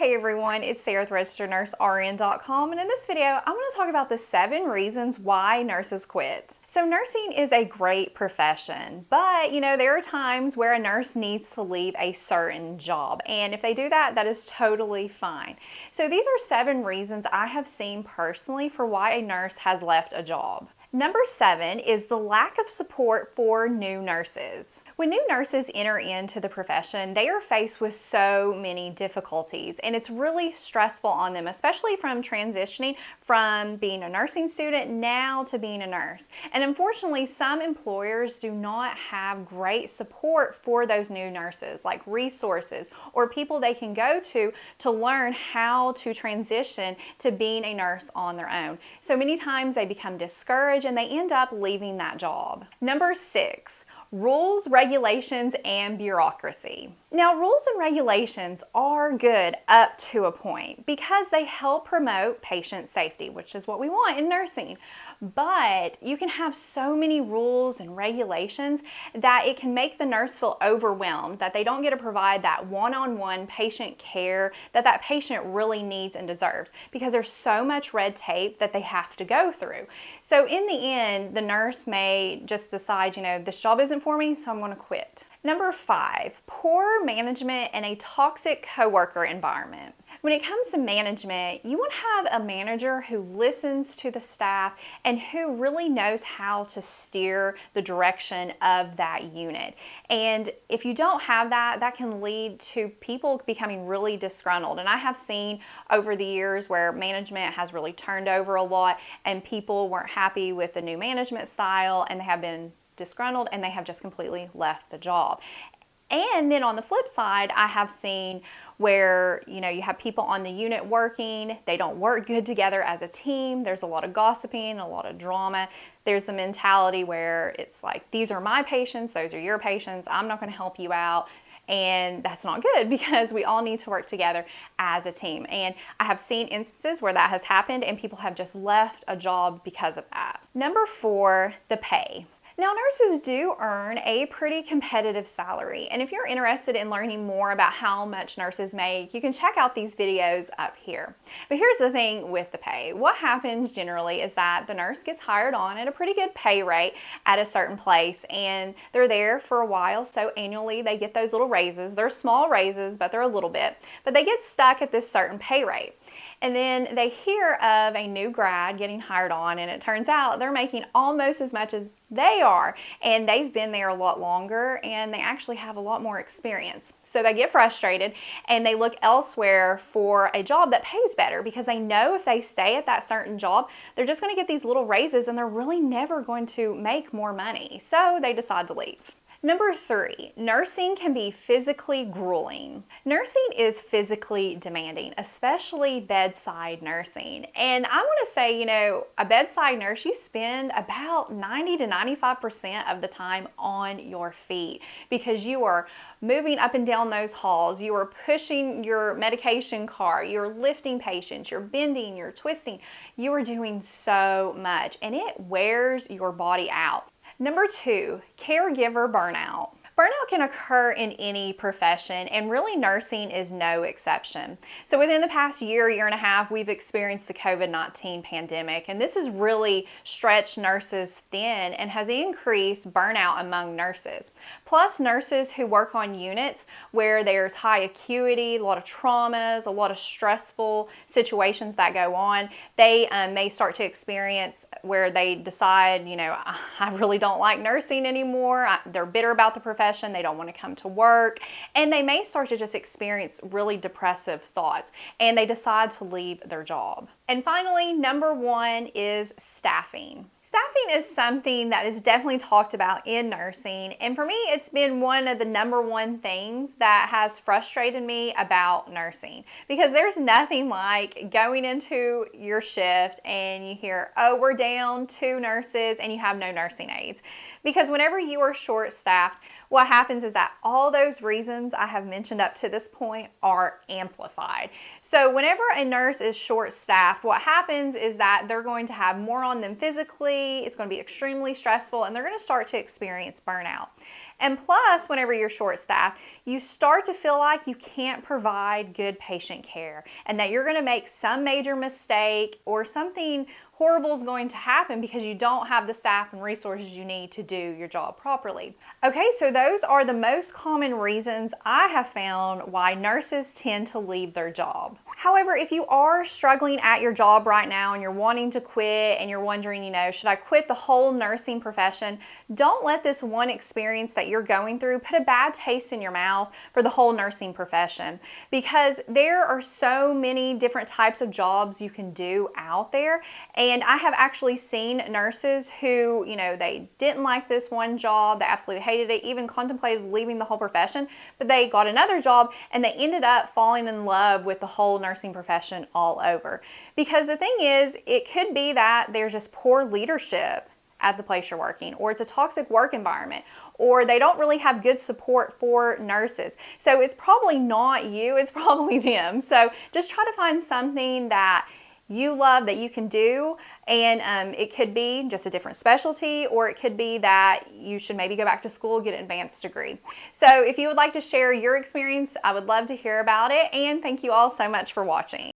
Hey everyone, it's Sarah with RegisteredNurseRN.com, and in this video I'm going to talk about the 7 reasons why nurses quit. So nursing is a great profession, but there are times where a nurse needs to leave a certain job, and if they do that, that is totally fine. So these are 7 reasons I have seen personally for why a nurse has left a job. Number 7 is the lack of support for new nurses. When new nurses enter into the profession, they are faced with so many difficulties, and it's really stressful on them, especially from transitioning from being a nursing student now to being a nurse. And unfortunately, some employers do not have great support for those new nurses, like resources or people they can go to learn how to transition to being a nurse on their own. So many times they become discouraged and they end up leaving that job. Number 6, rules, regulations, and bureaucracy. Now, rules and regulations are good up to a point because they help promote patient safety, which is what we want in nursing. But you can have so many rules and regulations that it can make the nurse feel overwhelmed, that they don't get to provide that one-on-one patient care that that patient really needs and deserves because there's so much red tape that they have to go through. So in the end, the nurse may just decide, this job isn't for me, so I'm going to quit. Number 5, poor management and a toxic coworker environment. When it comes to management, you want to have a manager who listens to the staff and who really knows how to steer the direction of that unit. And if you don't have that, that can lead to people becoming really disgruntled. And I have seen over the years where management has really turned over a lot and people weren't happy with the new management style and they have been disgruntled and they have just completely left the job. And then on the flip side, I have seen where you have people on the unit working, they don't work good together as a team, there's a lot of gossiping, a lot of drama. There's the mentality where it's like, these are my patients, those are your patients, I'm not going to help you out. And that's not good because we all need to work together as a team. And I have seen instances where that has happened and people have just left a job because of that. Number 4, the pay. Now, nurses do earn a pretty competitive salary, and if you're interested in learning more about how much nurses make, you can check out these videos up here. But here's the thing with the pay. What happens generally is that the nurse gets hired on at a pretty good pay rate at a certain place, and they're there for a while, so annually they get those little raises. They're small raises, but they're a little bit, but they get stuck at this certain pay rate. And then they hear of a new grad getting hired on, and it turns out they're making almost as much as they are, and they've been there a lot longer and they actually have a lot more experience. So they get frustrated and they look elsewhere for a job that pays better because they know if they stay at that certain job, they're just going to get these little raises and they're really never going to make more money. So they decide to leave. Number 3, nursing can be physically grueling. Nursing is physically demanding, especially bedside nursing. And I want to say, a bedside nurse, you spend about 90 to 95% of the time on your feet because you are moving up and down those halls, you are pushing your medication cart, you're lifting patients, you're bending, you're twisting. You are doing so much and it wears your body out. Number 2, caregiver burnout. Burnout can occur in any profession, and really nursing is no exception. So within the past year and a half, we've experienced the COVID-19 pandemic, and this has really stretched nurses thin and has increased burnout among nurses. Plus, nurses who work on units where there's high acuity, a lot of traumas, a lot of stressful situations that go on, they may start to experience where they decide, I really don't like nursing anymore. They're bitter about the profession. They don't want to come to work, and they may start to just experience really depressive thoughts, and they decide to leave their job. And finally, number 1 is staffing. Staffing is something that is definitely talked about in nursing, and for me, it's been one of the number 1 things that has frustrated me about nursing because there's nothing like going into your shift and you hear, oh, we're down 2 nurses and you have no nursing aides. Because whenever you are short-staffed, what happens is that all those reasons I have mentioned up to this point are amplified. So whenever a nurse is short-staffed, overstaffed, what happens is that they're going to have more on them physically, it's going to be extremely stressful, and they're going to start to experience burnout. And plus, whenever you're short-staffed, you start to feel like you can't provide good patient care and that you're going to make some major mistake or something horrible is going to happen because you don't have the staff and resources you need to do your job properly. Okay, so those are the most common reasons I have found why nurses tend to leave their job. However, if you are struggling at your job right now and you're wanting to quit and you're wondering, should I quit the whole nursing profession? Don't let this one experience that you're going through put a bad taste in your mouth for the whole nursing profession, because there are so many different types of jobs you can do out there. And I have actually seen nurses who, they didn't like this one job, they absolutely hated it, even contemplated leaving the whole profession, but they got another job and they ended up falling in love with the whole nursing profession all over. Because the thing is, it could be that there's just poor leadership at the place you're working, or it's a toxic work environment, or they don't really have good support for nurses. So it's probably not you, it's probably them. So just try to find something that you love that you can do, and it could be just a different specialty, or it could be that you should maybe go back to school, get an advanced degree. So if you would like to share your experience, I would love to hear about it, and thank you all so much for watching.